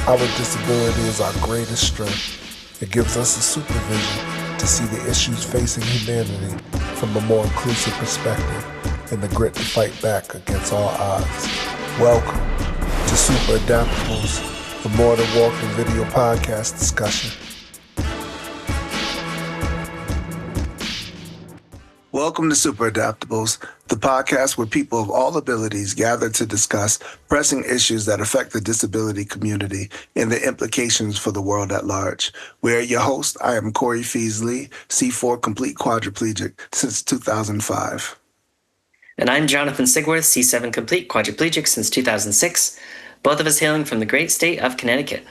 Our disability is our greatest strength. It gives us a supervision to see the issues facing humanity from a more inclusive perspective and the grit to fight back against all odds. Welcome to Super Adaptables, the More Than Walking Video podcast discussion. Welcome to Super Adaptables, the podcast where people of all abilities gather to discuss pressing issues that affect the disability community and the implications for the world at large. We are your host. I am Corey Pheez, C4 complete quadriplegic since 2005. And I'm Jonathan Sigworth, C7 complete quadriplegic since 2006, both of us hailing from the great state of Connecticut.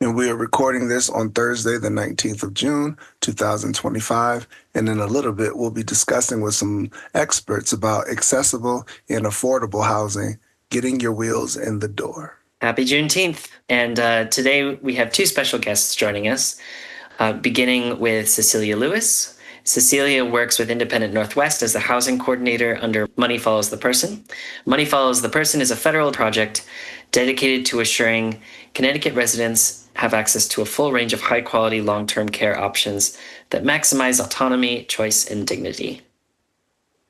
And we are recording this on Thursday, the 19th of June, 2025. And in a little bit, we'll be discussing with some experts about accessible and affordable housing, getting your wheels in the door. Happy Juneteenth. And today we have two special guests joining us, beginning with Cecilia Lewis. Cecilia works with Independent Northwest as the housing coordinator under Money Follows the Person. Money Follows the Person is a federal project dedicated to assuring Connecticut residents have access to a full range of high-quality long-term care options that maximize autonomy, choice, and dignity.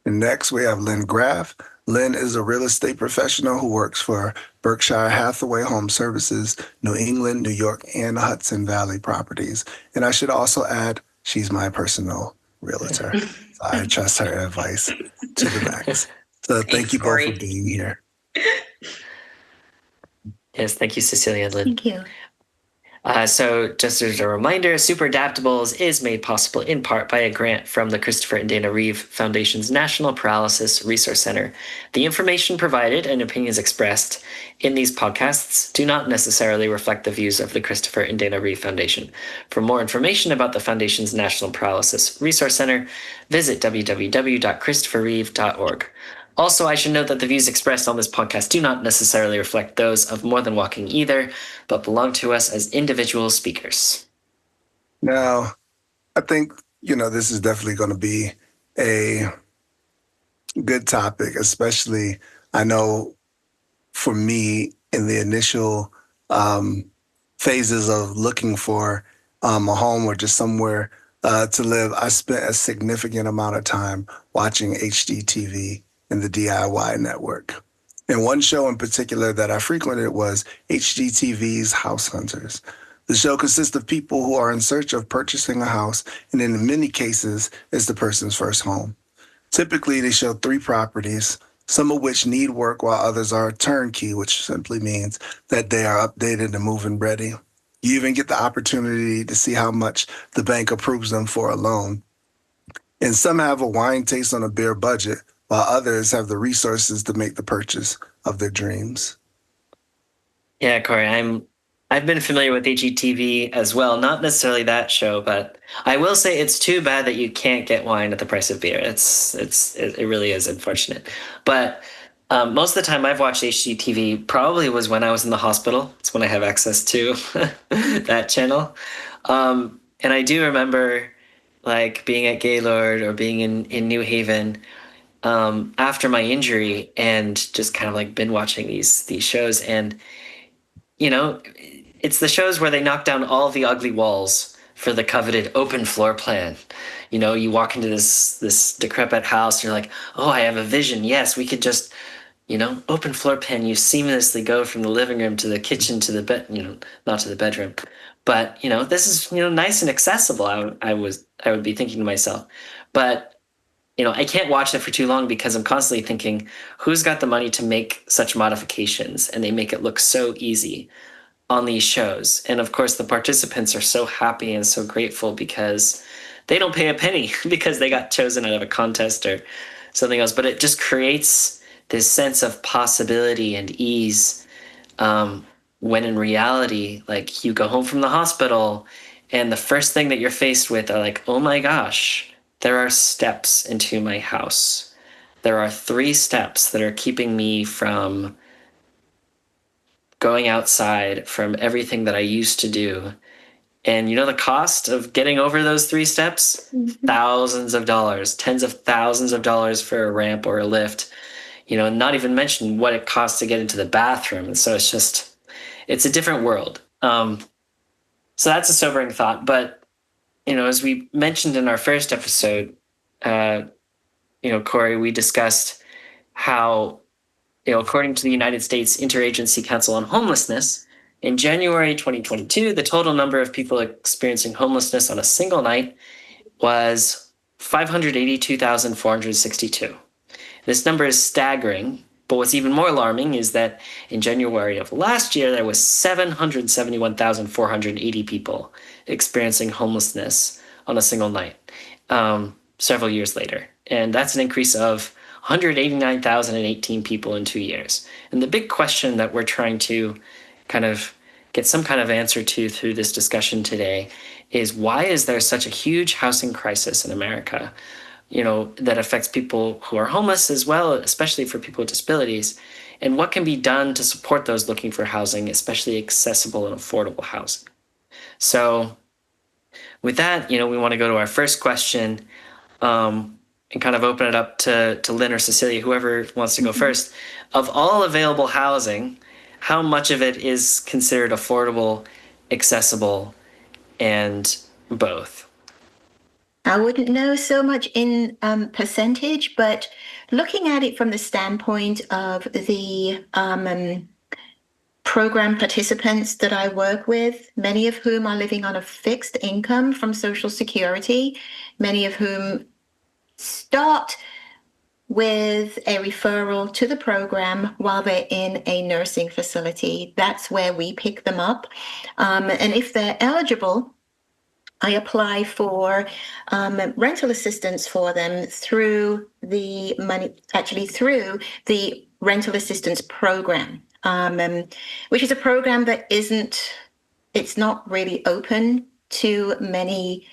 And next, we have Lynn Graff. Lynn is a real estate professional who works for Berkshire Hathaway Home Services, New England, New York, and Hudson Valley Properties. And I should also add, she's my personal realtor. So I trust her advice to the max. So thank you both for being here. Yes, thank you, Cecilia and Lynn. Thank you. So just as a reminder, Super Adaptables is made possible in part by a grant from the Christopher and Dana Reeve Foundation's National Paralysis Resource Center. The information provided and opinions expressed in these podcasts do not necessarily reflect the views of the Christopher and Dana Reeve Foundation. For more information about the Foundation's National Paralysis Resource Center, visit www.christopherreeve.org. Also, I should note that the views expressed on this podcast do not necessarily reflect those of More Than Walking either, but belong to us as individual speakers. Now, I think, this is definitely going to be a good topic, especially, I know, for me in the initial phases of looking for a home or just somewhere to live. I spent a significant amount of time watching HGTV in the DIY network. And one show in particular that I frequented was HGTV's House Hunters. The show consists of people who are in search of purchasing a house, and in many cases, it's the person's first home. Typically, they show 3 properties, some of which need work while others are turnkey, which simply means that they are updated and move-in ready. You even get the opportunity to see how much the bank approves them for a loan. And some have a wine taste on a bare budget, while others have the resources to make the purchase of their dreams. Yeah, Corey, I've been familiar with HGTV as well. Not necessarily that show, but I will say it's too bad that you can't get wine at the price of beer. It really is unfortunate. But most of the time I've watched HGTV probably was when I was in the hospital. It's when I have access to that channel. And I do remember being at Gaylord or being in New Haven after my injury and just kind of been watching these shows. And, it's the shows where they knock down all the ugly walls for the coveted open floor plan. You walk into this decrepit house and you're like, oh, I have a vision. Yes, we could just, open floor plan. You seamlessly go from the living room to the kitchen to the bed, not to the bedroom. But, this is, nice and accessible. I would be thinking to myself, but I can't watch it for too long because I'm constantly thinking, who's got the money to make such modifications? And they make it look so easy on these shows. And of course, the participants are so happy and so grateful because they don't pay a penny because they got chosen out of a contest or something else. But it just creates this sense of possibility and ease when in reality, you go home from the hospital and the first thing that you're faced with are oh my gosh, there are steps into my house. There are 3 steps that are keeping me from going outside, from everything that I used to do. And the cost of getting over those 3 steps? Thousands of dollars, tens of thousands of dollars for a ramp or a lift, not even mention what it costs to get into the bathroom. And so it's a different world. So that's a sobering thought. But, as we mentioned in our first episode, uh, Corey, we discussed how, according to the United States Interagency Council on Homelessness, in January 2022, the total number of people experiencing homelessness on a single night was 582,462. This number is staggering, but what's even more alarming is that in January of last year, there was 771,480 people experiencing homelessness on a single night, several years later. And that's an increase of 189,018 people in 2 years. And the big question that we're trying to kind of get some kind of answer to through this discussion today is, why is there such a huge housing crisis in America, that affects people who are homeless as well, especially for people with disabilities, and what can be done to support those looking for housing, especially accessible and affordable housing. So with that, we want to go to our first question, and kind of open it up to Lynn or Cecilia, whoever wants to go first. Of all available housing, how much of it is considered affordable, accessible, and both? I wouldn't know so much in percentage, but looking at it from the standpoint of the program participants that I work with, many of whom are living on a fixed income from Social Security, many of whom start with a referral to the program while they're in a nursing facility. That's where we pick them up. And if they're eligible, I apply for rental assistance for them through the rental assistance program, which is a program that it's not really open to many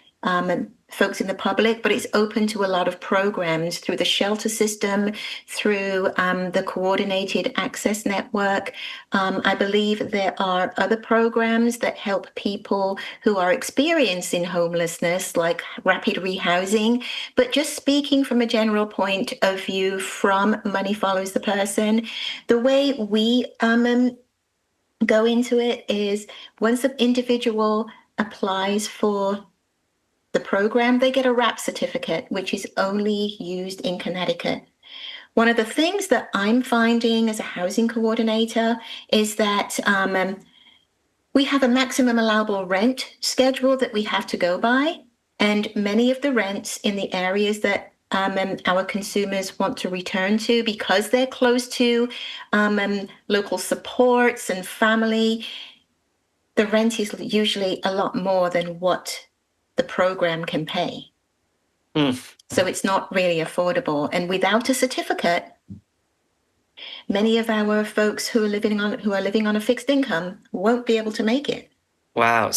folks in the public, but it's open to a lot of programs through the shelter system, through the coordinated access network. I believe there are other programs that help people who are experiencing homelessness, like rapid rehousing. But just speaking from a general point of view from Money Follows the Person, the way we go into it is, once an individual applies for the program, they get a RAP certificate, which is only used in Connecticut. One of the things that I'm finding as a housing coordinator is that we have a maximum allowable rent schedule that we have to go by, and many of the rents in the areas that our consumers want to return to, because they're close to local supports and family, the rent is usually a lot more than what the program can pay. So it's not really affordable. And without a certificate, many of our folks who are living on a fixed income won't be able to make it. Wow.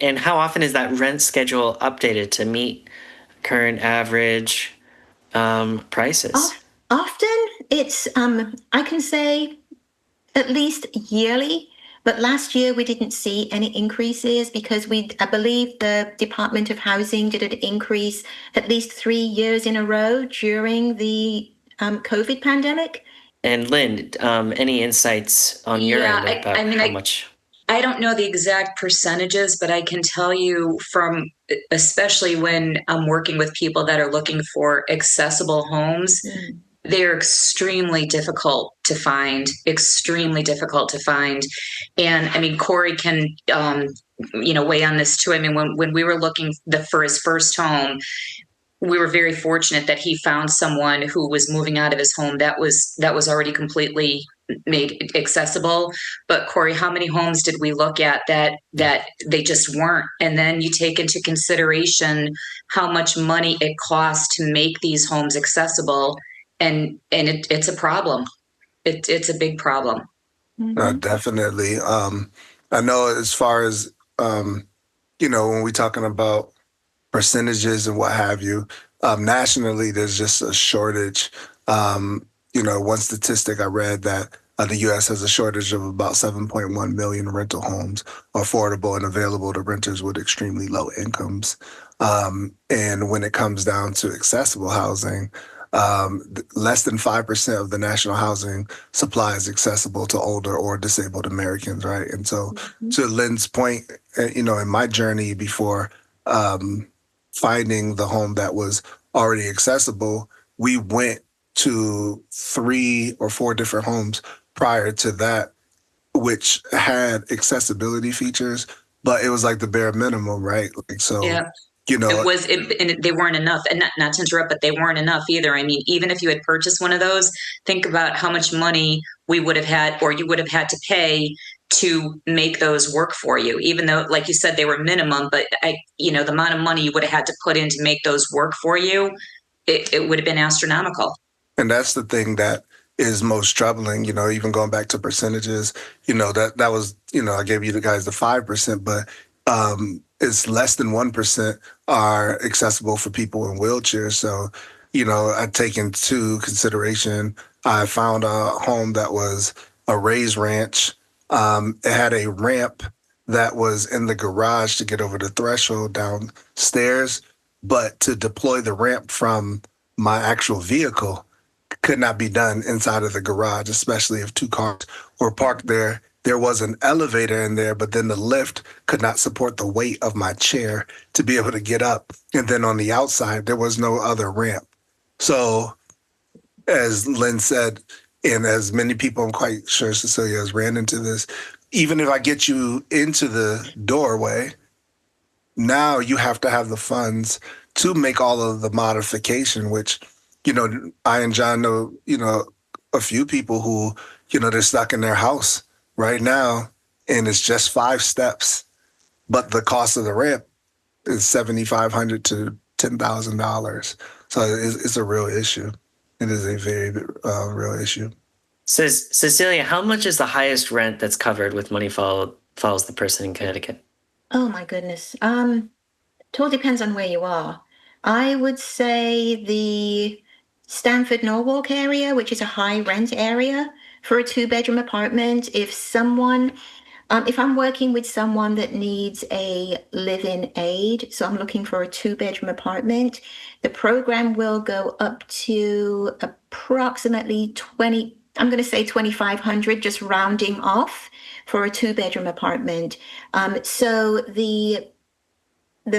And how often is that rent schedule updated to meet current average prices? Often it's, I can say at least yearly. But last year we didn't see any increases because I believe the Department of Housing did an increase at least 3 years in a row during the COVID pandemic. And Lynn, any insights on your end about how much? I don't know the exact percentages, but I can tell you from, especially when I'm working with people that are looking for accessible homes, they're extremely difficult to find. And I mean, Corey can, weigh on this too. I mean, when we were looking for his first home, we were very fortunate that he found someone who was moving out of his home that was already completely made accessible. But Corey, how many homes did we look at that they just weren't? And then you take into consideration how much money it costs to make these homes accessible. And it's a problem. It's a big problem. Definitely. I know as far as, when we're talking about percentages and what have you, nationally, there's just a shortage. One statistic I read that the U.S. has a shortage of about 7.1 million rental homes affordable and available to renters with extremely low incomes. And when it comes down to accessible housing, less than 5% of the national housing supply is accessible to older or disabled Americans, right? And so, to Lynn's point, in my journey before finding the home that was already accessible, we went to 3 or 4 different homes prior to that, which had accessibility features, but it was like the bare minimum, right? Like, so, Yeah. you know, And they weren't enough. And not to interrupt, but they weren't enough either. I mean, even if you had purchased one of those, think about how much money we would have had, or you would have had to pay to make those work for you. Even though, like you said, they were minimum, but the amount of money you would have had to put in to make those work for you, it would have been astronomical. and that's the thing that is most troubling, even going back to percentages, that was, I gave you the guys the 5%, but it's less than 1% are accessible for people in wheelchairs. So, I take into consideration, I found a home that was a raised ranch. It had a ramp that was in the garage to get over the threshold downstairs, but to deploy the ramp from my actual vehicle could not be done inside of the garage, especially if 2 cars were parked there. There was an elevator in there, but then the lift could not support the weight of my chair to be able to get up. And then on the outside, there was no other ramp. So, as Lynn said, and as many people, I'm quite sure Cecilia has ran into this, even if I get you into the doorway, now you have to have the funds to make all of the modification, which, I and John know, a few people who, they're stuck in their house right now and it's just 5 steps, but the cost of the ramp is $7,500 to $10,000. So it's a real issue. It is a very real issue. Says Cecilia, how much is the highest rent that's covered with Money Follows the Person in Connecticut? Oh my goodness. It all depends on where you are. I would say the Stamford Norwalk area, which is a high rent area for a 2-bedroom apartment. If I'm working with someone that needs a live-in aid, so I'm looking for a 2-bedroom apartment, the program will go up to approximately I'm going to say 2,500, just rounding off for a 2-bedroom apartment. So the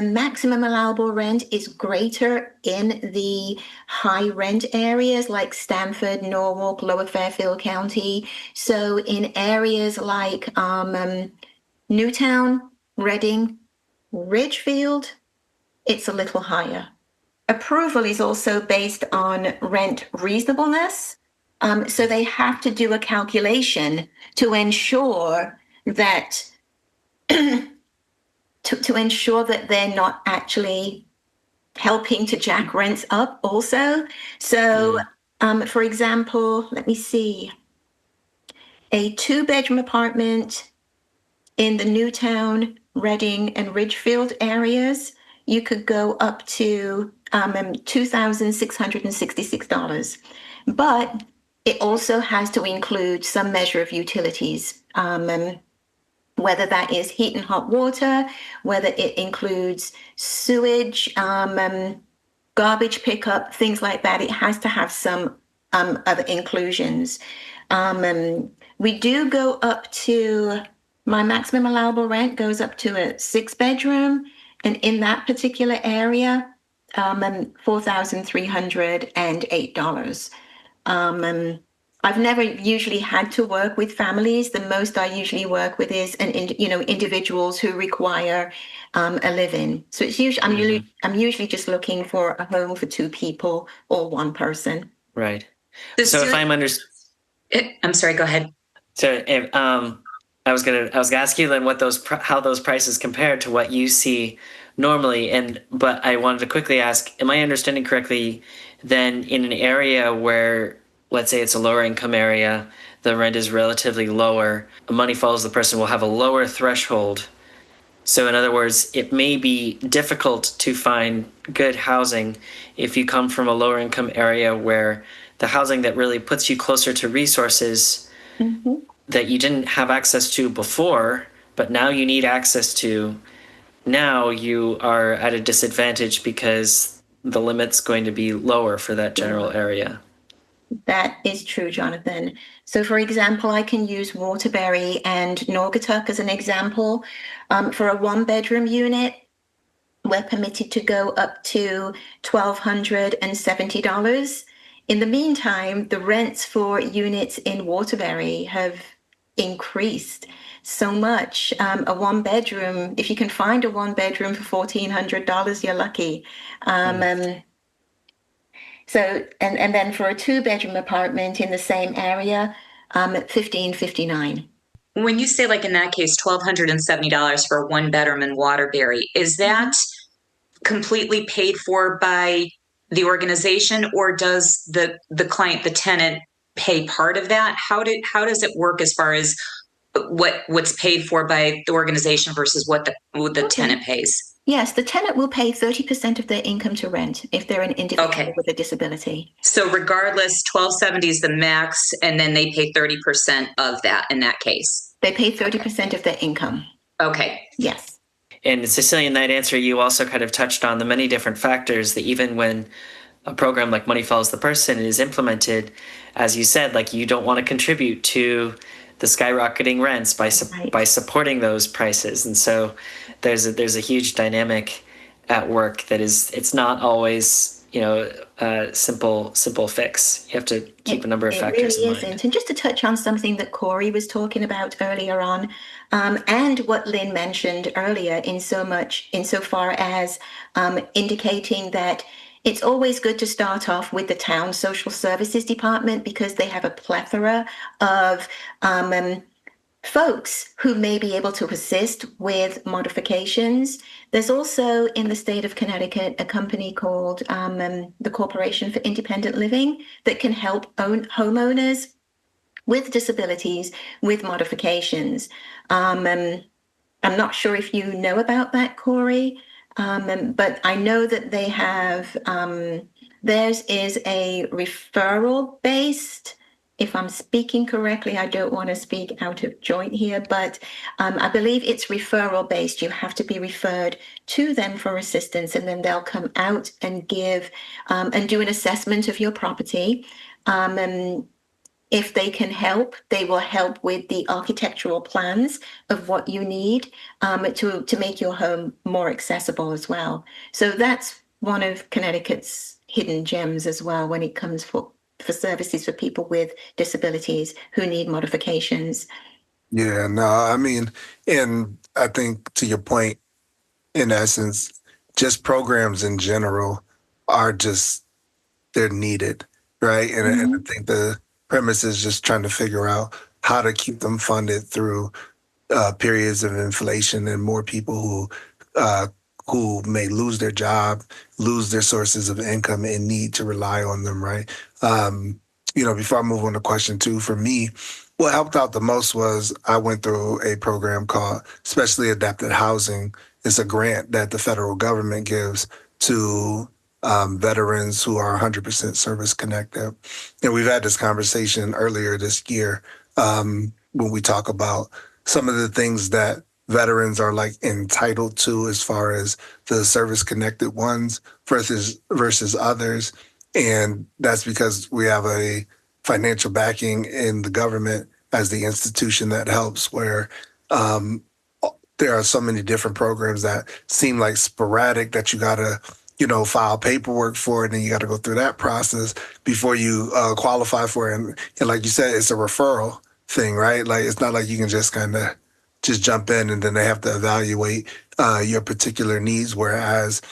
maximum allowable rent is greater in the high rent areas like Stamford, Norwalk, Lower Fairfield County. So in areas like Newtown, Reading, Ridgefield, it's a little higher. Approval is also based on rent reasonableness. So they have to do a calculation to ensure that to ensure that they're not actually helping to jack rents up also. So, for example, let me see, a 2-bedroom apartment in the Newtown, Reading, and Ridgefield areas, you could go up to $2,666. But it also has to include some measure of utilities. Whether that is heat and hot water, whether it includes sewage, garbage pickup, things like that. It has to have some other inclusions. We do go up to, my maximum allowable rent goes up to a 6-bedroom, and in that particular area, $4,308. I've never usually had to work with families. The most I usually work with is individuals who require a live-in. So it's usually I'm usually just looking for a home for 2 people or 1 person. Right. So if I'm I'm sorry. Go ahead. So I was gonna ask you then how those prices compare to what you see normally, but I wanted to quickly ask: am I understanding correctly? Then in an area where, let's say it's a lower income area, the rent is relatively lower, Money Follows the Person will have a lower threshold. So in other words, it may be difficult to find good housing if you come from a lower income area where the housing that really puts you closer to resources that you didn't have access to before, but now you need access to, now you are at a disadvantage because the limit's going to be lower for that general area. That is true, Jonathan. So, for example, I can use Waterbury and Naugatuck as an example. For a one-bedroom unit, we're permitted to go up to $1,270. In the meantime, the rents for units in Waterbury have increased so much. A one-bedroom, if you can find a one-bedroom for $1,400, you're lucky. So, and then for a two-bedroom apartment in the same area, $1,559. When you say, like in that case, $1,270 for a one bedroom in Waterbury, is that completely paid for by the organization, or does the client, the tenant, pay part of that? How does it work as far as what's paid for by the organization versus what the tenant pays? Yes, the tenant will pay 30% of their income to rent if they're an individual with a disability. So regardless, $1,270 is the max, and then they pay 30% of that in that case. They pay 30% of their income. Okay. Yes. And Cecilia, in that answer, you also kind of touched on the many different factors that even when a program like Money Follows the Person is implemented, as you said, like you don't want to contribute to the skyrocketing rents by supporting those prices. And so there's a huge dynamic at work that it's not always, a simple fix. You have to keep a number of factors in mind. It really isn't. And just to touch on something that Corey was talking about earlier on, and what Lynn mentioned earlier insofar as indicating that it's always good to start off with the town social services department because they have a plethora of folks who may be able to assist with modifications. There's also in the state of Connecticut a company called the Corporation for Independent Living that can help homeowners with disabilities with modifications. I'm not sure if you know about that, Corey, but I know that they have, theirs is a referral-based. If I'm speaking correctly, I don't want to speak out of joint here, but I believe it's referral based. You have to be referred to them for assistance, and then they'll come out and give and do an assessment of your property. And if they can help, they will help with the architectural plans of what you need to make your home more accessible as well. So that's one of Connecticut's hidden gems as well when it comes for services for people with disabilities who need modifications. Yeah, no, I mean, and I think to your point, in essence, just programs in general are they're needed, right? And I think the premise is just trying to figure out how to keep them funded through periods of inflation and more people who may lose their job, lose their sources of income, and need to rely on them, right? Before I move on to question two, for me, what helped out the most was I went through a program called Specially Adapted Housing. It's a grant that the federal government gives to veterans who are 100% service connected. And we've had this conversation earlier this year when we talk about some of the things that veterans are like entitled to as far as the service connected ones versus others. And that's because we have a financial backing in the government as the institution that helps, where there are so many different programs that seem like sporadic that you gotta, file paperwork for it, and you got to go through that process before you qualify for it. And like you said, it's a referral thing, right? Like it's not like you can just kind of just jump in and then they have to evaluate your particular needs. Whereas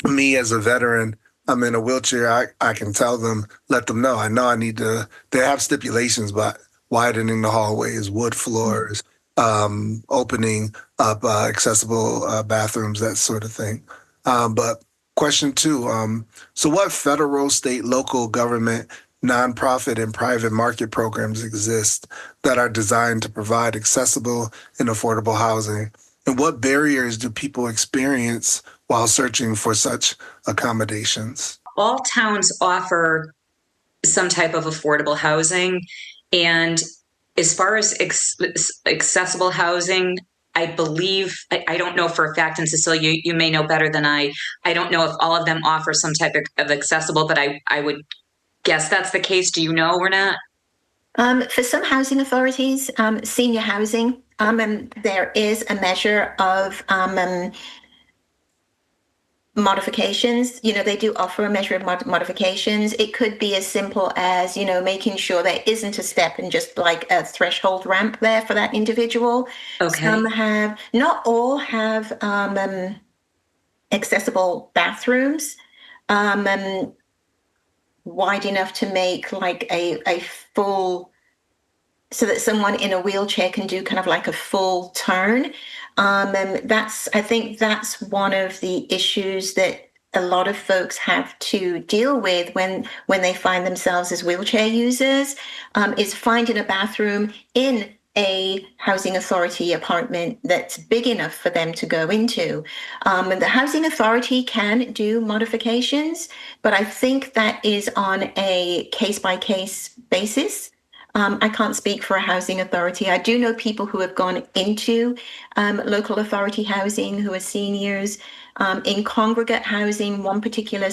me as a veteran, I'm in a wheelchair. I can tell them, let them know. I know I need to. They have stipulations, but widening the hallways, wood floors, opening up accessible bathrooms, that sort of thing. But question two, so what federal, state, local government, nonprofit, and private market programs exist that are designed to provide accessible and affordable housing? And what barriers do people experience while searching for such accommodations? All towns offer some type of affordable housing. And as far as accessible housing, I believe, I don't know for a fact, and Cecilia, you may know better than I don't know if all of them offer some type of accessible, but I would guess that's the case. Do you know or not? For some housing authorities, senior housing, there is a measure of modifications. They do offer a measure of modifications. It could be as simple as, making sure there isn't a step and just like a threshold ramp there for that individual. Okay. Some have, not all have accessible bathrooms. Wide enough to make like a full, so that someone in a wheelchair can do kind of like a full turn. And I think that's one of the issues that a lot of folks have to deal with when they find themselves as wheelchair users, is finding a bathroom in a housing authority apartment that's big enough for them to go into. And the housing authority can do modifications, but I think that is on a case-by-case basis. I can't speak for a housing authority. I do know people who have gone into local authority housing who are seniors. In congregate housing, one particular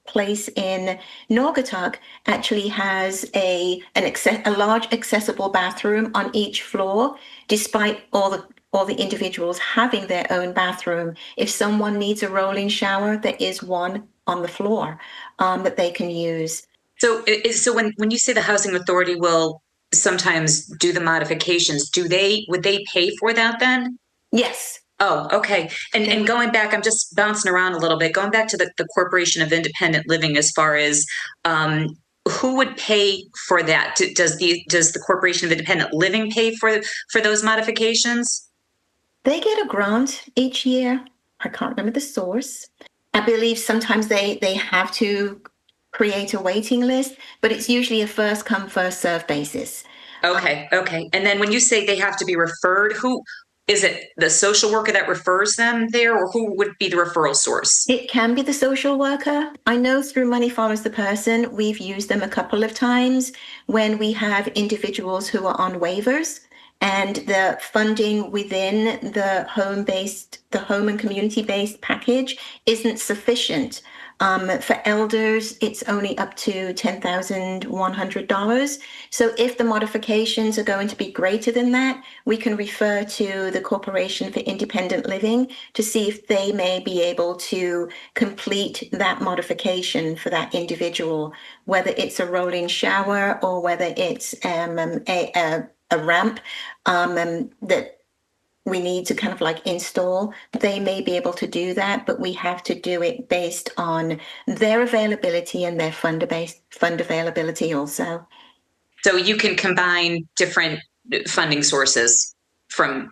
place in Naugatuck actually has a large accessible bathroom on each floor, despite all the individuals having their own bathroom. If someone needs a rolling shower, there is one on the floor that they can use. So when you say the housing authority will sometimes do the modifications, would they pay for that then? Yes. Oh, okay. And going back, I'm just bouncing around a little bit, going back to the Corporation of Independent Living, as far as who would pay for that? Does the Corporation of Independent Living pay for those modifications? They get a grant each year. I can't remember the source. I believe sometimes they have to create a waiting list, but it's usually a first come, first serve basis. Okay. And then when you say they have to be referred, who is it? The social worker that refers them there, or who would be the referral source? It can be the social worker. I know through Money Follows the Person, we've used them a couple of times when we have individuals who are on waivers and the funding within the home and community-based package isn't sufficient. For elders, it's only up to $10,100. So if the modifications are going to be greater than that, we can refer to the Corporation for Independent Living to see if they may be able to complete that modification for that individual, whether it's a rolling shower or whether it's a ramp that we need to kind of like install. They may be able to do that, but we have to do it based on their availability and their fund availability also. So you can combine different funding sources for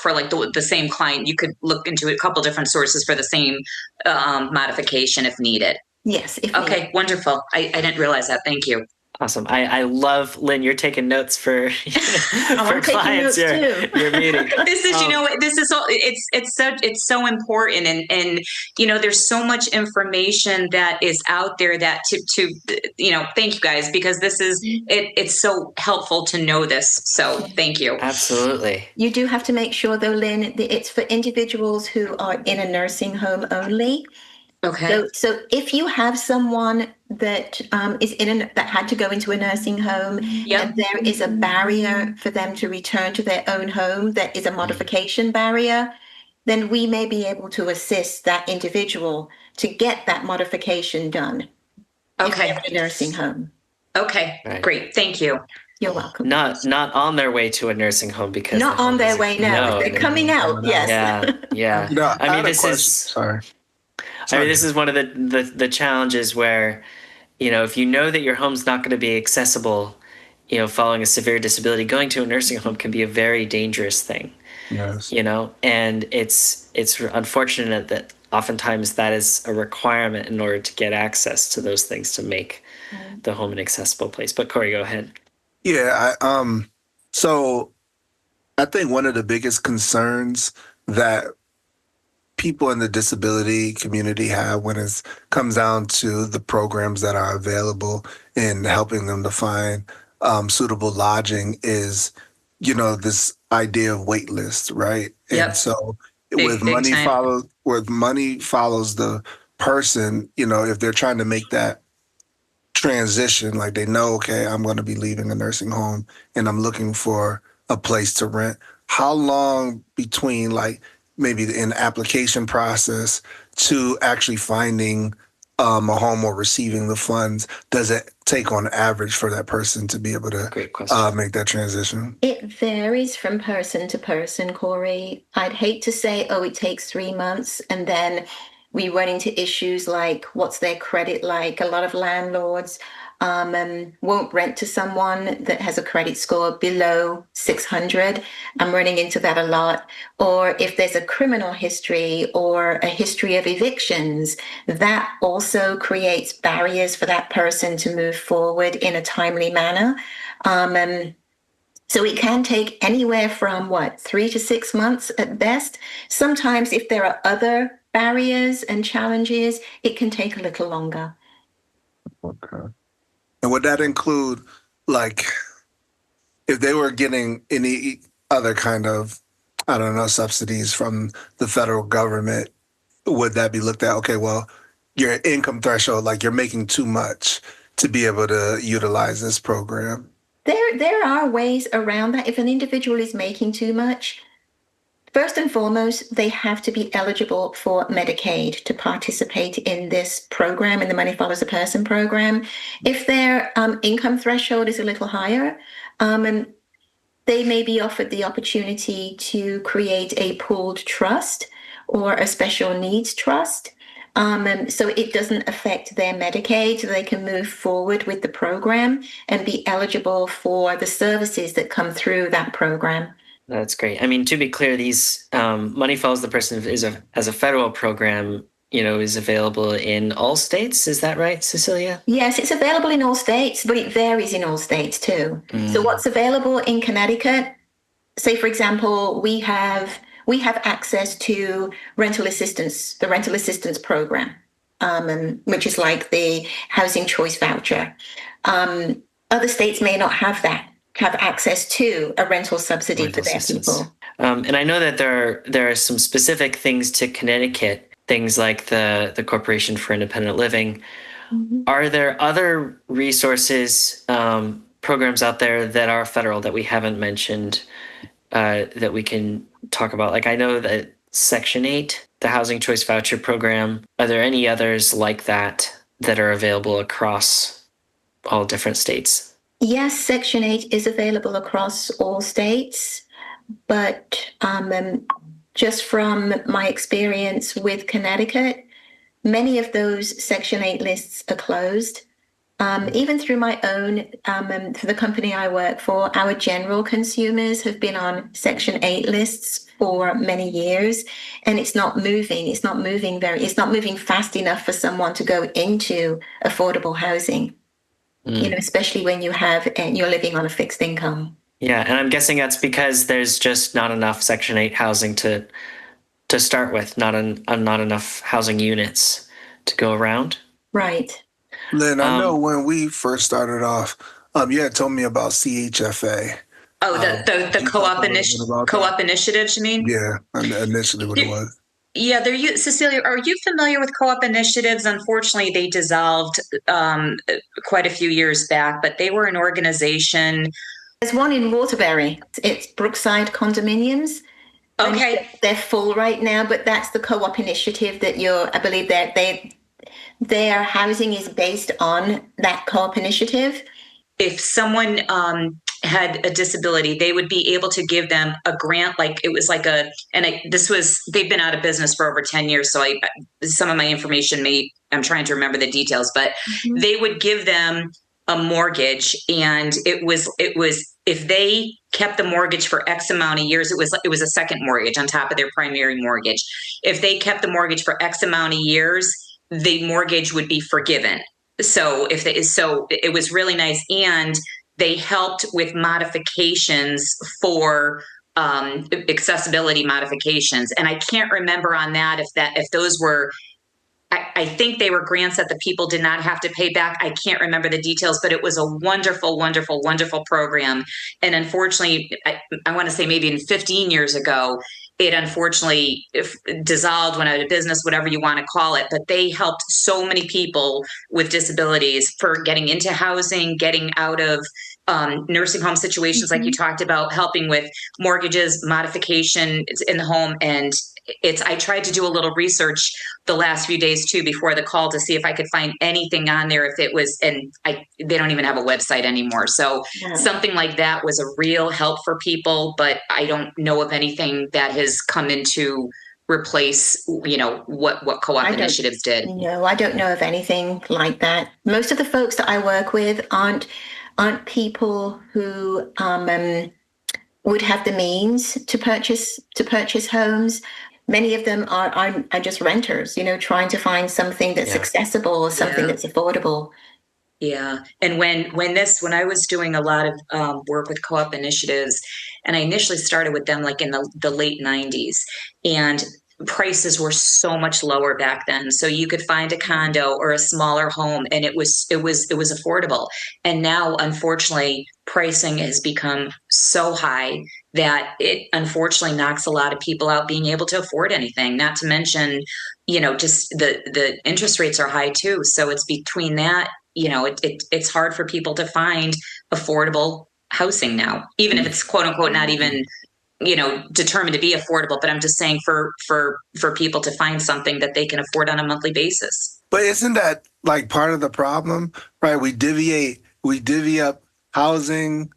like the same client. You could look into a couple different sources for the same modification if needed. Yes. Okay, needed. Wonderful. I didn't realize that. Thank you. Awesome. I love, Lynn, you're taking notes for clients you're meeting. This is, this is all, it's so important. And, there's so much information that is out there that thank you guys, because it's so helpful to know this. So thank you. Absolutely. You do have to make sure though, Lynn, it's for individuals who are in a nursing home only. Okay. So if you have someone that is that had to go into a nursing home, and there is a barrier for them to return to their own home, that is a modification barrier, then we may be able to assist that individual to get that modification done. Okay. If they're in a nursing home. Okay. Right. Great. Thank you. You're welcome. Not on their way to a nursing home, because not on their way now. They're coming out. Yes. Yeah. No, I mean, this is sorry. I mean, this is one of the challenges where, if you know that your home's not going to be accessible, following a severe disability, going to a nursing home can be a very dangerous thing. Yes. And it's unfortunate that oftentimes that is a requirement in order to get access to those things to make the home an accessible place. But Corey, go ahead. Yeah. So I think one of the biggest concerns that people in the disability community have when it comes down to the programs that are available in helping them to find suitable lodging is this idea of wait list, right? And Yep. so Big, big time. with money follows the person, if they're trying to make that transition, like they know, okay, I'm going to be leaving a nursing home and I'm looking for a place to rent. How long between like maybe an application process to actually finding a home or receiving the funds does it take on average for that person to be able to Great question. make that transition? It varies from person to person, Corey. I'd hate to say, oh, it takes 3 months, and then we run into issues like what's their credit like. A lot of landlords won't rent to someone that has a credit score below 600. I'm running into that a lot. Or if there's a criminal history or a history of evictions, that also creates barriers for that person to move forward in a timely manner. So it can take anywhere from 3 to 6 months at best. Sometimes, if there are other barriers and challenges, it can take a little longer. Okay. And would that include, like, if they were getting any other kind of, I don't know, subsidies from the federal government, would that be looked at? Okay, well, your income threshold, like you're making too much to be able to utilize this program. There are ways around that. If an individual is making too much, first and foremost, they have to be eligible for Medicaid to participate in this program, in the Money Follows the Person program. If their income threshold is a little higher, and they may be offered the opportunity to create a pooled trust or a special needs trust. So it doesn't affect their Medicaid. So they can move forward with the program and be eligible for the services that come through that program. That's great. I mean, to be clear, these Money Follows the Person as a federal program, is available in all states. Is that right, Cecilia? Yes, it's available in all states, but it varies in all states too. So what's available in Connecticut, say for example, we have access to rental assistance, the rental assistance program, which is like the housing choice voucher. Other states may not have access to a rental subsidy for their people. And I know that there are some specific things to Connecticut, things like the Corporation for Independent Living. Mm-hmm. Are there other resources, programs out there that are federal that we haven't mentioned that we can talk about? Like I know that Section 8, the Housing Choice Voucher Program, are there any others like that are available across all different states? Yes, Section 8 is available across all states, but just from my experience with Connecticut, many of those Section 8 lists are closed. Even through my own, for the company I work for, our general consumers have been on Section 8 lists for many years, and it's not moving. It's not moving fast enough for someone to go into affordable housing. Especially when you're living on a fixed income. Yeah, and I'm guessing that's because there's just not enough Section 8 housing to start with, not enough housing units to go around. Right. Lynn, I know when we first started off, you had told me about CHFA. Oh, the co-op initiatives, you mean? Yeah, initially what it was. Yeah, Cecilia, are you familiar with co-op initiatives? Unfortunately, they dissolved quite a few years back, but they were an organization. There's one in Waterbury. It's Brookside Condominiums. Okay. They're full right now, but that's the co-op initiative that I believe their housing is based on that co-op initiative. If someone had a disability, they would be able to give them a grant. Like it was like they've been out of business for over 10 years. So some of my information I'm trying to remember the details, but they would give them a mortgage, and it was if they kept the mortgage for X amount of years, it was a second mortgage on top of their primary mortgage. If they kept the mortgage for X amount of years, the mortgage would be forgiven. So it was really nice, and they helped with modifications for accessibility modifications. And I can't remember on that if those were I think they were grants that the people did not have to pay back. I can't remember the details, but it was a wonderful, wonderful, wonderful program. And unfortunately, I want to say maybe in 15 years ago, it unfortunately dissolved, went out of business, whatever you want to call it. But they helped so many people with disabilities for getting into housing, getting out of nursing home situations, like you talked about, helping with mortgages, modification in the home. And I tried to do a little research the last few days too before the call to see if I could find anything on there, if it was, and they don't even have a website anymore. So something like that was a real help for people, but I don't know of anything that has come in to replace, what co-op initiatives did. No, I don't know of anything like that. Most of the folks that I work with aren't people who would have the means to purchase homes. Many of them are just renters, trying to find something that's accessible or something that's affordable. Yeah. And when I was doing a lot of work with co-op initiatives, and I initially started with them like in the late 90s, and prices were so much lower back then. So you could find a condo or a smaller home and it was affordable. And now, unfortunately, pricing has become so high that it unfortunately knocks a lot of people out being able to afford anything, not to mention, just the interest rates are high too. So it's between that, it's hard for people to find affordable housing now, even if it's quote unquote not even determined to be affordable. But I'm just saying for people to find something that they can afford on a monthly basis. But isn't that like part of the problem, right? We divvy up housing,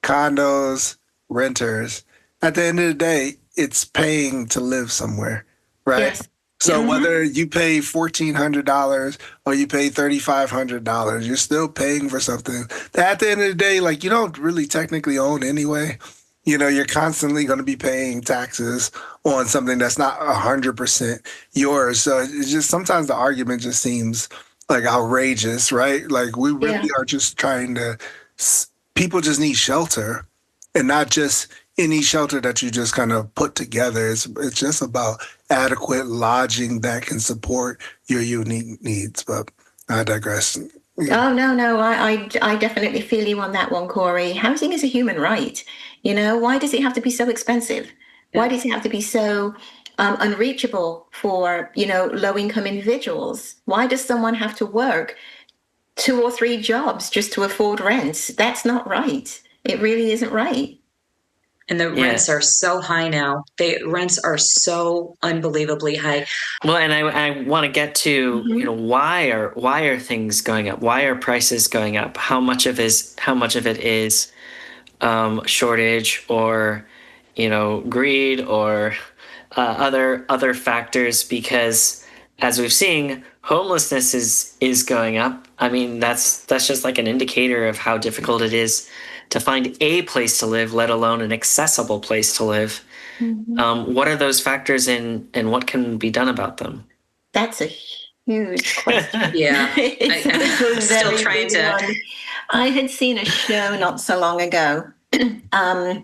condos, renters. At the end of the day, it's paying to live somewhere, right? Yes. So whether you pay $1,400 or you pay $3,500, you're still paying for something that at the end of the day, like, you don't really technically own anyway. You're constantly going to be paying taxes on something that's not 100% yours. So it's just sometimes the argument just seems like outrageous, right? Like we really are just trying to, people just need shelter, and not just any shelter that you just kind of put together. It's just about adequate lodging that can support your unique needs. But I digress. Yeah. Oh, no. I definitely feel you on that one, Corey. Housing is a human right. Why does it have to be so expensive? Why does it have to be so unreachable for, low-income individuals? Why does someone have to work 2 or 3 jobs just to afford rent? That's not right. It really isn't right. And the rents are so high now. Rents are so unbelievably high. Well, and I want to get to why are things going up? Why are prices going up? How much of it is shortage or greed or other factors? Because as we've seen, homelessness is going up. I mean, that's just like an indicator of how difficult it is to find a place to live, let alone an accessible place to live. What are those factors and what can be done about them? That's a huge question. Yeah. I'm still trying to. One. I had seen a show not so long ago that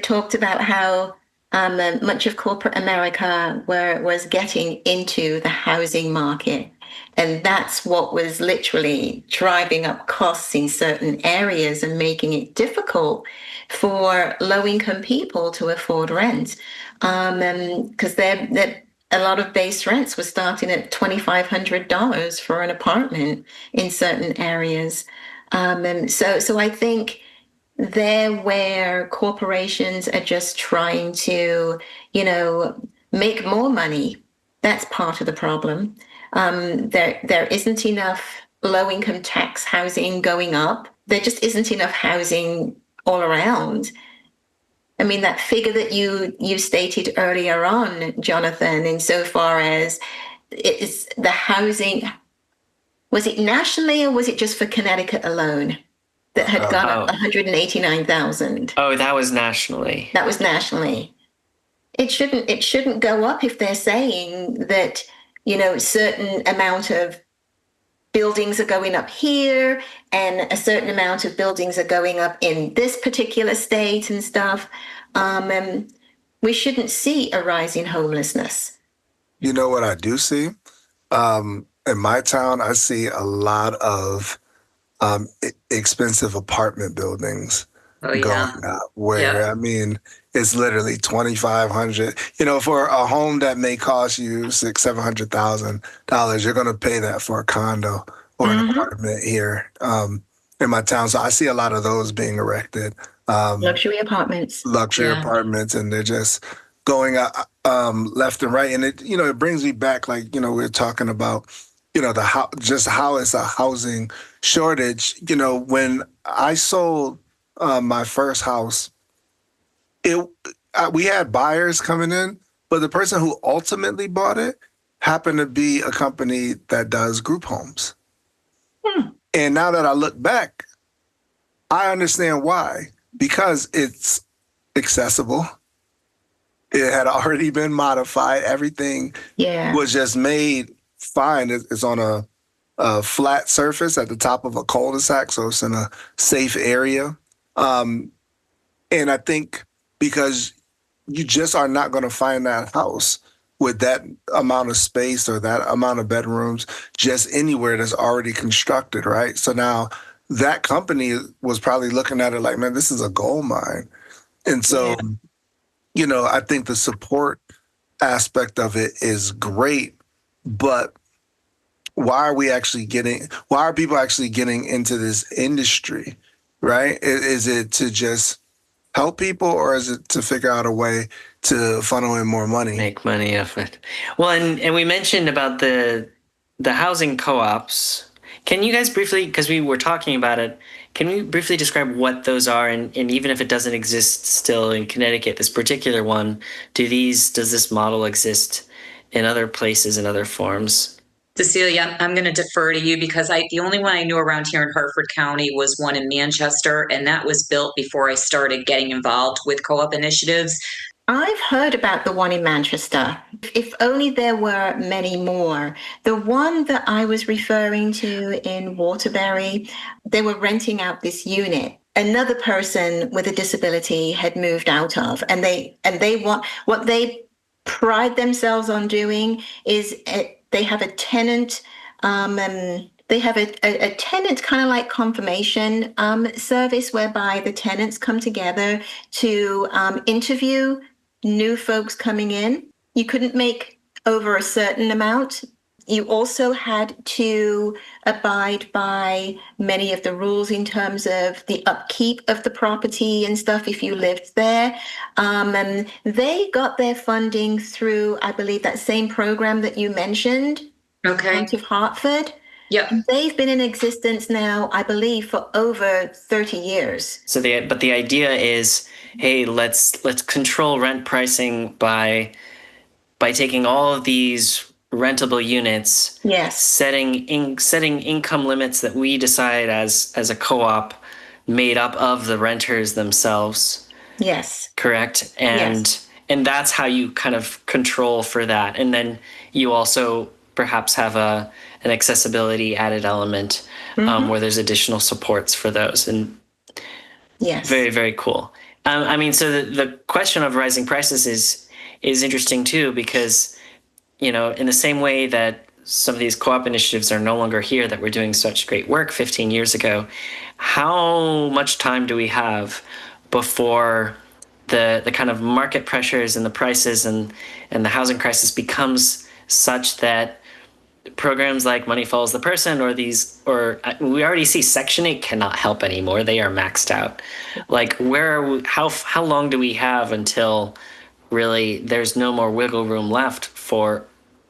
talked about how much of corporate America was getting into the housing market. And that's what was literally driving up costs in certain areas and making it difficult for low-income people to afford rent. Because a lot of base rents were starting at $2,500 for an apartment in certain areas. So I think they're where corporations are just trying to, make more money. That's part of the problem. There isn't enough low-income tax housing going up. There just isn't enough housing all around. I mean, that figure that you stated earlier on, Jonathan, insofar as it's the housing, was it nationally or was it just for Connecticut alone that had gone up 189,000? Oh, that was nationally. That was nationally. It shouldn't go up if they're saying that, a certain amount of buildings are going up here and a certain amount of buildings are going up in this particular state and stuff. We shouldn't see a rise in homelessness. You know what I do see? In my town, I see a lot of expensive apartment buildings Oh going yeah. up Yeah. where, I mean, it's literally 2,500. For a home that may cost you six, $700,000, you're going to pay that for a condo or an Hmm. apartment here in my town. So I see a lot of those being erected. Um, Luxury apartments. Luxury Yeah. apartments, and they're just going left and right. And it brings me back, like, we're talking about, the how just how it's a housing shortage. When I sold my first house, it we had buyers coming in, but the person who ultimately bought it happened to be a company that does group homes. Hmm. And now that I look back, I understand why, because it's accessible. It had already been modified. Everything Yeah. was just made fine. It's on a flat surface at the top of a cul-de-sac, so it's in a safe area. Um, and I think because you just are not going to find that house with that amount of space or that amount of bedrooms just anywhere that's already constructed, right? So now that company was probably looking at it like, man, this is a gold mine. And Yeah. so, I think the support aspect of it is great, but why are people actually getting into this industry, right? Is it to just help people, or is it to figure out a way to funnel in more money? Make money off it. Well, and we mentioned about the housing co-ops. Can you guys briefly, because we were talking about it, can we briefly describe what those are, and even if it doesn't exist still in Connecticut, this particular one, does this model exist in other places in other forms? Cecilia, I'm going to defer to you because the only one I knew around here in Hartford County was one in Manchester, and that was built before I started getting involved with co-op initiatives. I've heard about the one in Manchester. If only there were many more. The one that I was referring to in Waterbury, they were renting out this unit. Another person with a disability had moved out of, and they want what they pride themselves on doing is they have a tenant. They have a tenant kind of like confirmation service whereby the tenants come together to interview new folks coming in. You couldn't make over a certain amount. You also had to abide by many of the rules in terms of the upkeep of the property and stuff if you lived there. And they got their funding through, I believe, that same program that you mentioned, Okay. out of Hartford. Yep. They've been in existence now, I believe, for over 30 years. So the idea is, hey, let's control rent pricing by taking all of these rentable units, Yes. setting income limits that we decide as a co-op made up of the renters themselves. Yes. Correct? And that's how you kind of control for that. And then you also perhaps have an accessibility added element where there's additional supports for those. And Yes. very, very cool. I mean, so the question of rising prices is interesting too, because, in the same way that some of these co-op initiatives are no longer here that were doing such great work 15 years ago, how much time do we have before the kind of market pressures and the prices and the housing crisis becomes such that programs like Money Follows the Person or we already see Section 8 cannot help anymore. They are maxed out. Like, how long do we have until really there's no more wiggle room left for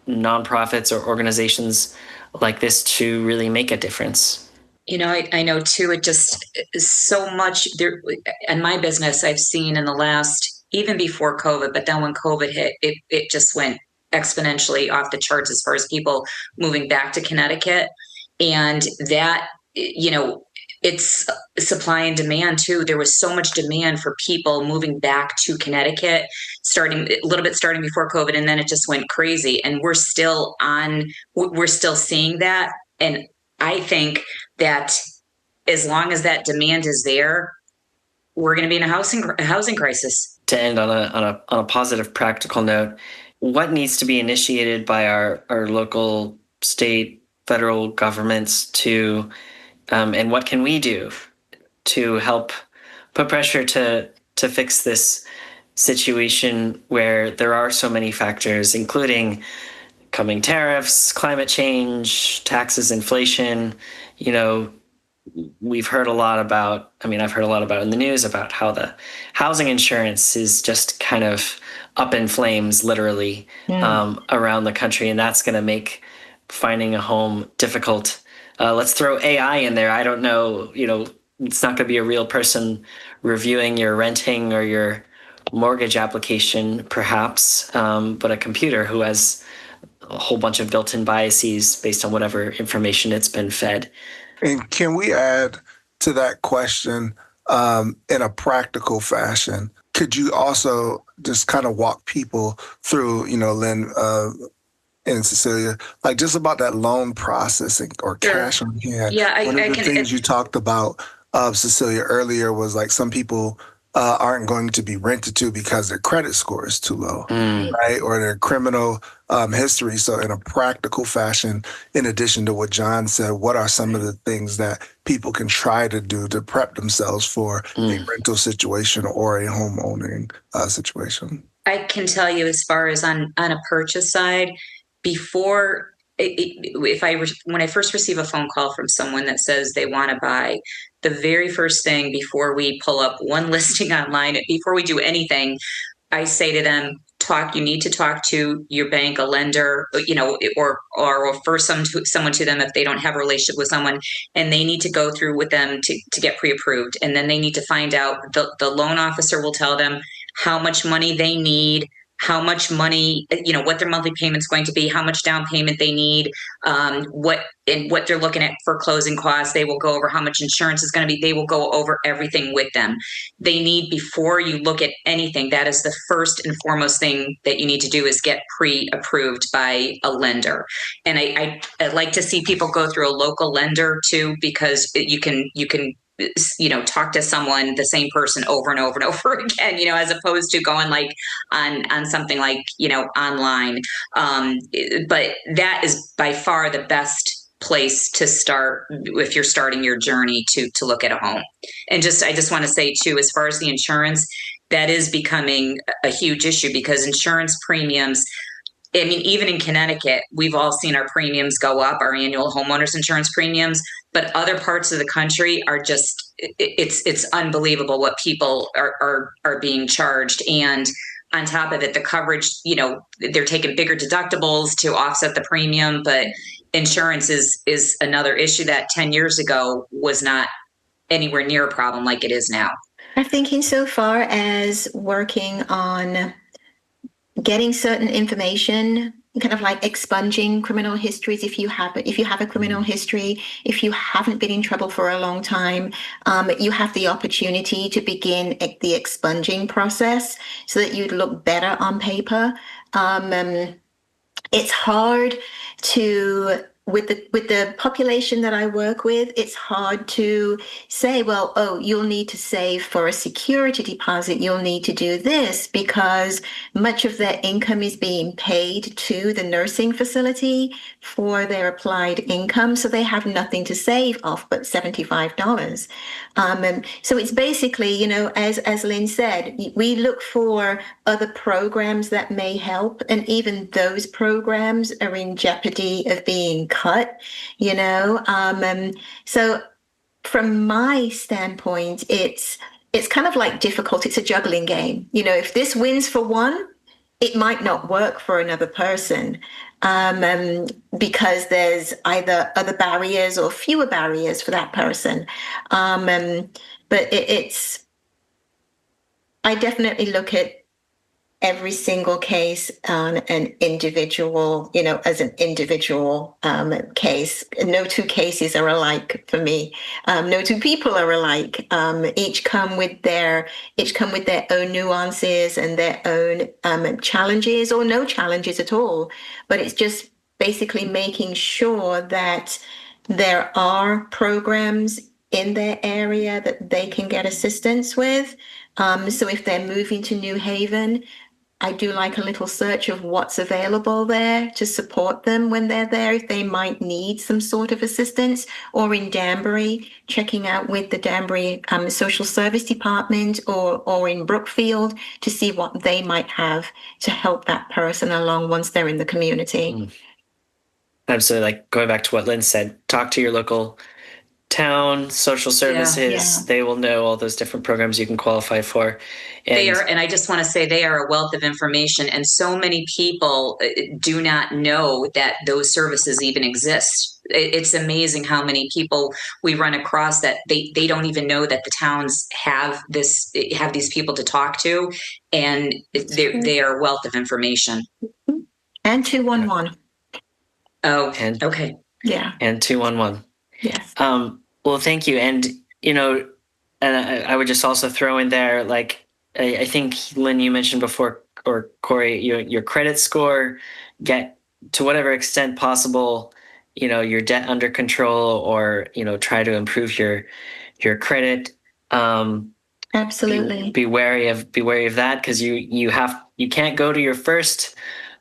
nonprofits or organizations like this to really make a difference? I know too, it just is so much there. In my business, I've seen in the last, even before COVID, but then when COVID hit, it just went exponentially off the charts as far as people moving back to Connecticut. And that, it's supply and demand too. There was so much demand for people moving back to Connecticut, starting a little bit starting before COVID, and then it just went crazy. And we're still seeing that. And I think that as long as that demand is there, we're going to be in a housing crisis. To end on a positive, practical note, what needs to be initiated by our local state, federal governments to, and what can we do to help put pressure to fix this situation where there are so many factors, including coming tariffs, climate change, taxes, inflation. You know, we've heard a lot about, I mean, I've heard a lot about in the news about how the housing insurance is just kind of up in flames, literally, around the country. And that's going to make finding a home difficult. Let's throw AI in there. I don't know, it's not going to be a real person reviewing your renting or your mortgage application, perhaps, but a computer who has a whole bunch of built-in biases based on whatever information it's been fed. And can we add to that question in a practical fashion? Could you also just kind of walk people through, Lynn and Cecilia, like just about that loan processing or cash on hand? Yeah, One of I the can. things you talked about, Cecilia, earlier was like some people aren't going to be rented to because their credit score is too low, right? Or their criminal history. So in a practical fashion, in addition to what John said, what are some of the things that people can try to do to prep themselves for a rental situation or a home owning situation? I can tell you, as far as on a purchase side, before when I first receive a phone call from someone that says they want to buy, the very first thing before we pull up one listing online, before we do anything, I say to them, you need to talk to your bank, a lender, or refer someone to them if they don't have a relationship with someone, and they need to go through with them to get pre-approved. And then they need to find out, the loan officer will tell them how much money they need, how much money, what their monthly payment's going to be, how much down payment they need, what they're looking at for closing costs. They will go over how much insurance is going to be. They will go over everything with them. They need, before you look at anything, that is the first and foremost thing that you need to do, is get pre-approved by a lender. And I like to see people go through a local lender too, because you can talk to someone, the same person, over and over and over again, as opposed to going like on something like, online. But that is by far the best place to start if you're starting your journey to look at a home. And I just want to say too, as far as the insurance, that is becoming a huge issue, because insurance premiums, I mean, even in Connecticut, we've all seen our premiums go up, our annual homeowners insurance premiums, but other parts of the country are just, it's unbelievable what people are being charged. And on top of it, the coverage, they're taking bigger deductibles to offset the premium, but insurance is another issue that 10 years ago was not anywhere near a problem like it is now. I think insofar as working on getting certain information, kind of like expunging criminal histories, if you have a criminal history, if you haven't been in trouble for a long time, you have the opportunity to begin the expunging process so that you'd look better on paper. It's hard to, with the population that I work with, it's hard to say, well, oh, you'll need to save for a security deposit, you'll need to do this, because much of their income is being paid to the nursing facility for their applied income, so they have nothing to save off but $75. And so it's basically, as Lynn said, we look for other programs that may help, and even those programs are in jeopardy of being cut, so from my standpoint, it's kind of like difficult. It's a juggling game. If this wins for one, it might not work for another person, because there's either other barriers or fewer barriers for that person. But I definitely look at every single case on an individual, as an individual case. No two cases are alike for me. No two people are alike. Each come with their own nuances and their own challenges, or no challenges at all. But it's just basically making sure that there are programs in their area that they can get assistance with. So if they're moving to New Haven, I do like a little search of what's available there to support them when they're there, if they might need some sort of assistance, or in Danbury, checking out with the Danbury Social Service Department or in Brookfield to see what they might have to help that person along once they're in the community. Absolutely. Like going back to what Lynn said, talk to your local town social services. Yeah. They will know all those different programs you can qualify for. And I just want to say they are a wealth of information, and so many people do not know that those services even exist. It's amazing how many people we run across that they don't even know that the towns have these people to talk to, and they are a wealth of information. And 211. Oh, and okay. Yeah. And 211. Yes. Well, thank you. And, and I would just also throw in there, like, I think, Lynn, you mentioned before, or Corey, your credit score, get to whatever extent possible, your debt under control, or, try to improve your credit. Absolutely. Be wary of that, because you can't go to your first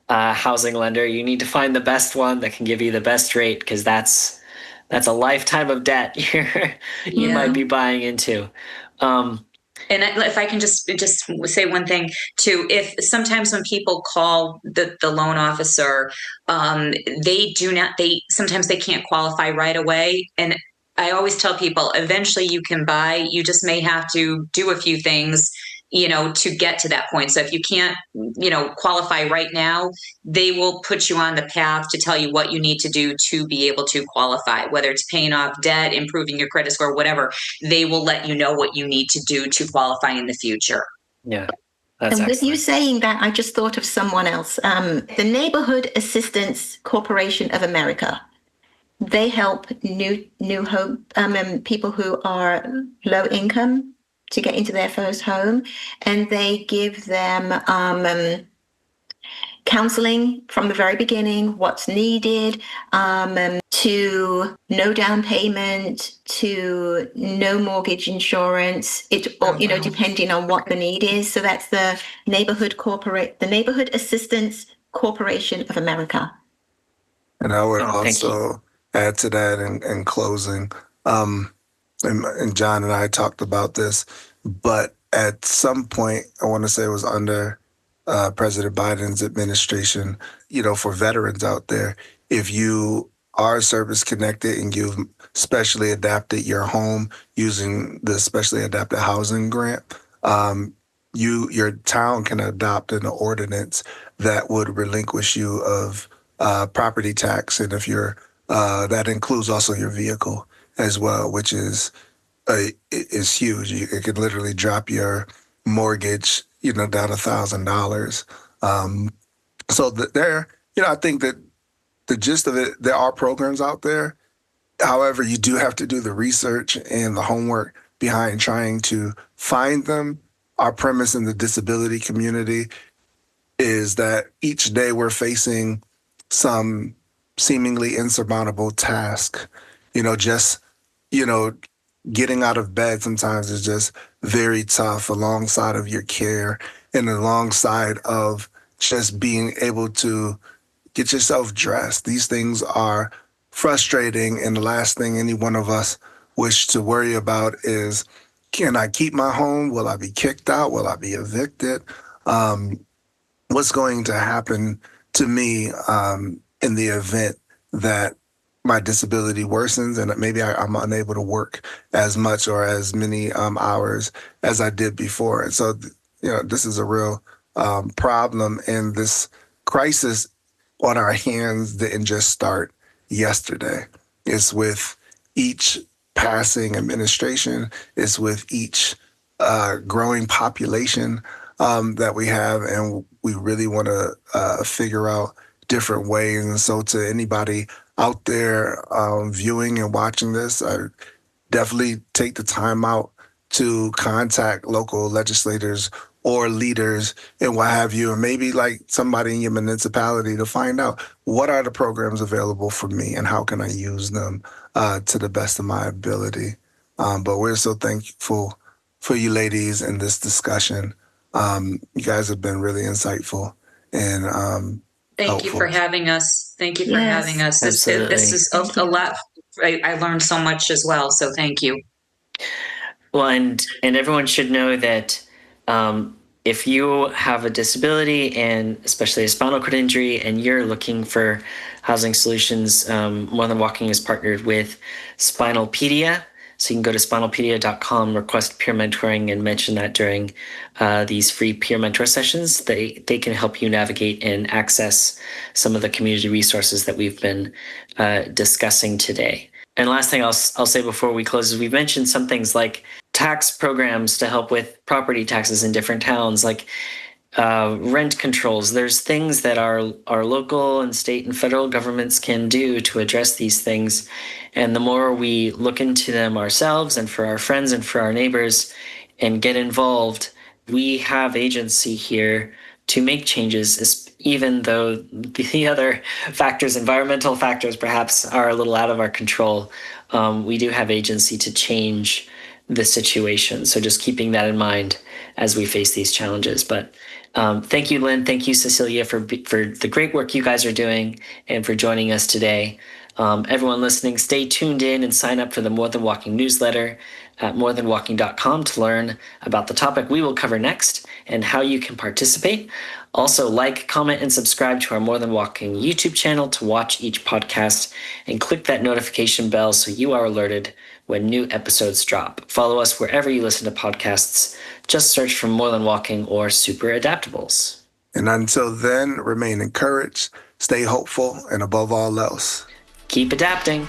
housing lender. You need to find the best one that can give you the best rate, because that's a lifetime of debt you might be buying into. And if I can just say one thing too, if sometimes when people call the loan officer, sometimes they can't qualify right away. And I always tell people, eventually you can buy, you just may have to do a few things, to get to that point. So if you can't, qualify right now, they will put you on the path to tell you what you need to do to be able to qualify, whether it's paying off debt, improving your credit score, whatever. They will let you know what you need to do to qualify in the future. Yeah. And with you saying that, I just thought of someone else. The Neighborhood Assistance Corporation of America. They help new home people who are low income to get into their first home, and they give them counseling from the very beginning, what's needed, to no down payment, to no mortgage insurance. Depending on what the need is. So that's the Neighborhood Assistance Corporation of America. And I would also add to that in closing, and John and I talked about this, but at some point, I want to say it was under President Biden's administration, for veterans out there, if you are service connected and you've specially adapted your home using the specially adapted housing grant, your town can adopt an ordinance that would relinquish you of property tax, and if you're that includes also your vehicle as well, which is huge. It could literally drop your mortgage, down $1,000. So there, I think that the gist of it, there are programs out there. However, you do have to do the research and the homework behind trying to find them. Our premise in the disability community is that each day we're facing some seemingly insurmountable task. Getting out of bed sometimes is just very tough alongside of your care and alongside of just being able to get yourself dressed. These things are frustrating, and the last thing any one of us wish to worry about is, can I keep my home? Will I be kicked out? Will I be evicted? What's going to happen to me in the event that my disability worsens and maybe I'm unable to work as much or as many hours as I did before? And so, this is a real problem, and this crisis on our hands didn't just start yesterday. It's with each passing administration. It's with each growing population that we have, and we really want to figure out different ways. And so to anybody out there viewing and watching this, I definitely take the time out to contact local legislators or leaders and what have you, and maybe like somebody in your municipality to find out what are the programs available for me and how can I use them to the best of my ability. But we're so thankful for you ladies in this discussion. You guys have been really insightful and Thank you helpful. for having us. Thank you for Yes, having us. absolutely. This is Thank a you. lot. I learned so much as well. So thank you. Well, and everyone should know that if you have a disability and especially a spinal cord injury, and you're looking for housing solutions, More Than Walking is partnered with Spinalpedia. So you can go to spinalpedia.com, request peer mentoring, and mention that during these free peer mentor sessions. They can help you navigate and access some of the community resources that we've been discussing today. And last thing I'll say before we close is we've mentioned some things like tax programs to help with property taxes in different towns, like rent controls. There's things that our local and state and federal governments can do to address these things. And the more we look into them ourselves and for our friends and for our neighbors and get involved, we have agency here to make changes, even though the other factors, environmental factors, perhaps are a little out of our control. We do have agency to change the situation. So just keeping that in mind as we face these challenges. But thank you, Lynn. Thank you, Cecilia, for the great work you guys are doing and for joining us today. Everyone listening, stay tuned in and sign up for the More Than Walking newsletter at morethanwalking.com to learn about the topic we will cover next and how you can participate. Also, like, comment, and subscribe to our More Than Walking YouTube channel to watch each podcast, and click that notification bell so you are alerted when new episodes drop. Follow us wherever you listen to podcasts. Just search for More Than Walking or Super Adaptables. And until then, remain encouraged, stay hopeful, and above all else, Keep adapting.